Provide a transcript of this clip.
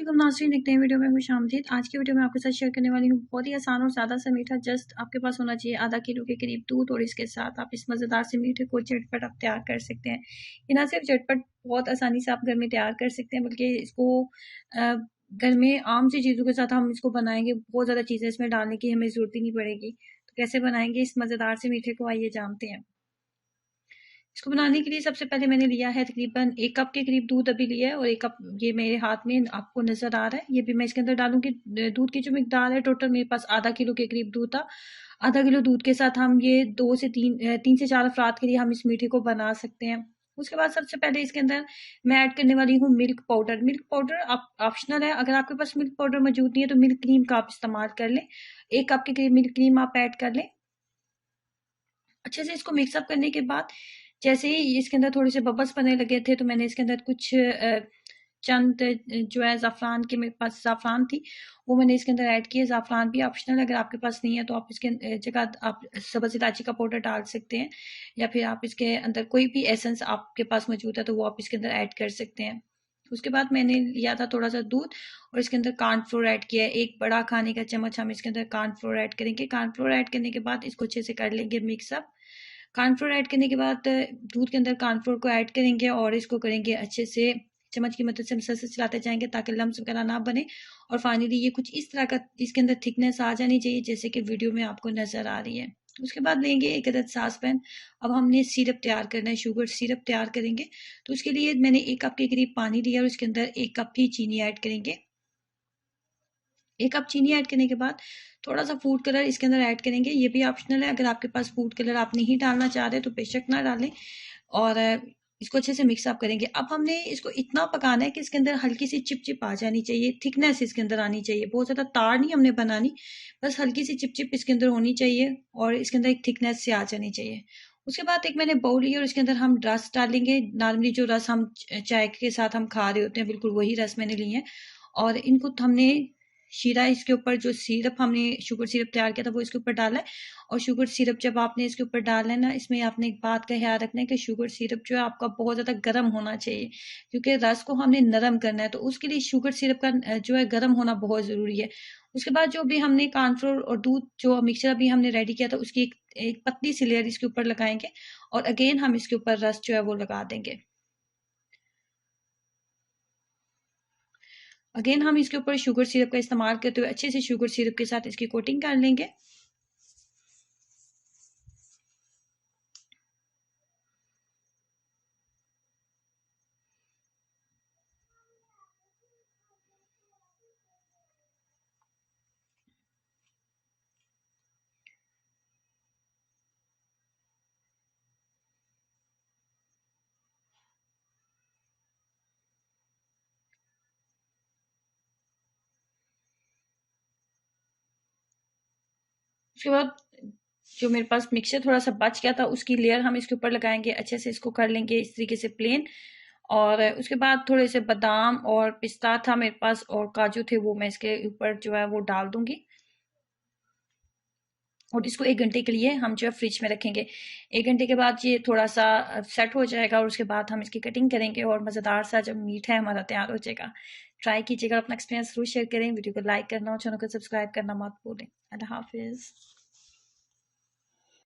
अस्सलाम नाज़रीन, एक नई वीडियो में खुशामदीद। आज की वीडियो में आपके साथ शेयर करने वाली हूँ बहुत ही आसान और ज़्यादा सा मीठा। जस्ट आपके पास होना चाहिए आधा किलो के करीब दूध और इसके साथ आप इस मज़ेदार से मीठे को झटपट आप तैयार कर सकते हैं। ये ना सिर्फ झटपट बहुत आसानी से आप घर में तैयार कर सकते हैं, बल्कि इसको घर में आम सी चीज़ों के साथ हम इसको बनाएंगे। बहुत ज़्यादा चीज़ें इसमें डालने की हमें ज़रूरत ही नहीं पड़ेगी। तो कैसे बनाएंगे इस मज़ेदार से मीठे को, आइए जानते हैं। इसको बनाने के लिए सबसे पहले मैंने लिया है तकरीबन 1 कप के करीब दूध अभी लिया है, और 1 कप ये मेरे हाथ में आपको नजर आ रहा है। ये भी मैं इसके अंदर डालूंगी। दूध की जो मिकदार है टोटल मेरे पास आधा किलो के करीब दूध था। आधा किलो दूध के साथ हम ये 3 से 4 अफराद के लिए हम इस मीठे को बना सकते हैं। उसके बाद सबसे पहले इसके अंदर मैं ऐड करने वाली हूँ मिल्क पाउडर। मिल्क पाउडर आप ऑप्शनल है, अगर आपके पास मिल्क पाउडर मौजूद नहीं है तो मिल्क क्रीम का आप इस्तेमाल कर लें। 1 कप के करीब मिल्क क्रीम आप ऐड कर लें। अच्छे से इसको मिक्सअप करने के बाद जैसे ही इसके अंदर थोड़े से बबल्स बनने लगे थे, तो मैंने इसके अंदर कुछ चंद जो है ज़ाफ़रान की, मेरे पास ज़ाफ़रान थी, वो मैंने इसके अंदर ऐड किया। ज़ाफ़रान भी ऑप्शनल है, अगर आपके पास नहीं है तो आप इसके जगह आप सब्ज़ इलायची का पाउडर डाल सकते हैं, या फिर आप इसके अंदर कोई भी एसेंस आपके पास मौजूद है तो वो आप इसके अंदर ऐड कर सकते हैं। उसके बाद मैंने लिया था थोड़ा सा दूध और इसके अंदर कॉर्नफ्लोर ऐड किया है। 1 बड़ा खाने का चम्मच हम इसके अंदर कॉर्नफ्लोर ऐड करेंगे। कॉर्नफ्लोर ऐड करने के बाद इसको अच्छे से कर लेंगे मिक्सअप। कॉर्नफ्लोर ऐड करने के बाद दूध के अंदर कॉर्नफ्लोर को ऐड करेंगे और इसको करेंगे अच्छे से, चम्मच की मदद से मसल से चलाते जाएंगे ताकि लम्स वगैरह ना बने। और फाइनली ये कुछ इस तरह का इसके अंदर थिकनेस आ जानी चाहिए जैसे कि वीडियो में आपको नजर आ रही है। उसके बाद लेंगे एक अदद सास पैन। अब हमने सिरप तैयार करना है, शुगर सिरप तैयार करेंगे। तो उसके लिए मैंने 1 कप के करीब पानी लिया और उसके अंदर 1 कप की चीनी ऐड करेंगे। 1 कप चीनी ऐड करने के बाद थोड़ा सा फूड कलर इसके अंदर ऐड करेंगे। ये भी ऑप्शनल है, अगर आपके पास फूड कलर आप नहीं डालना चाह रहे तो बेशक ना डालें। और इसको अच्छे से मिक्स अप करेंगे। अब हमने इसको इतना पकाना है कि इसके अंदर हल्की सी चिप चिप आ जानी चाहिए, थिकनेस इसके अंदर आनी चाहिए। बहुत ज़्यादा तार नहीं हमने बनानी, बस हल्की सी चिप चिप इसके अंदर होनी चाहिए और इसके अंदर एक थिकनेस से आ जानी चाहिए। उसके बाद एक मैंने बाउल लिया और इसके अंदर हम रस डालेंगे। नॉर्मली जो रस हम चाय के साथ हम खा रहे होते हैं, बिल्कुल वही रस मैंने लिए हैं। और इनको हमने शीरा इसके ऊपर, जो सिरप हमने शुगर सिरप तैयार किया था वो इसके ऊपर डाला है। और शुगर सिरप जब आपने इसके ऊपर डालना है ना, इसमें आपने एक बात का ख्याल रखना है कि शुगर सिरप जो है आपका बहुत ज़्यादा गर्म होना चाहिए, क्योंकि रस को हमने नरम करना है, तो उसके लिए शुगर सिरप का जो है गर्म होना बहुत ज़रूरी है। उसके बाद जो भी हमने कॉर्नफ्लोर और दूध जो मिक्सचर अभी हमने रेडी किया था उसकी एक पतली सी लेयर इसके ऊपर लगाएंगे और अगेन हम इसके ऊपर रस जो है वो लगा देंगे। अगेन हम इसके ऊपर शुगर सिरप का इस्तेमाल करते हुए अच्छे से शुगर सिरप के साथ इसकी कोटिंग कर लेंगे। उसके बाद जो मेरे पास मिक्सचर थोड़ा सा बच गया था उसकी लेयर हम इसके ऊपर लगाएंगे। अच्छे से इसको कर लेंगे इस तरीके से प्लेन। और उसके बाद थोड़े से बादाम और पिस्ता था मेरे पास और काजू थे, वो मैं इसके ऊपर जो है वो डाल दूंगी। और इसको 1 घंटे के लिए हम जो है फ्रिज में रखेंगे। 1 घंटे के बाद ये थोड़ा सा सेट हो जाएगा और उसके बाद हम इसकी कटिंग करेंगे और मज़ेदार सा जब मीठा है हमारा तैयार हो जाएगा। ट्राई कीजिएगा, अपना एक्सपीरियंस जरूर शेयर करें। वीडियो को लाइक करना और चैनल को सब्सक्राइब करना मत भूलें। अल्लाह हाफिज़।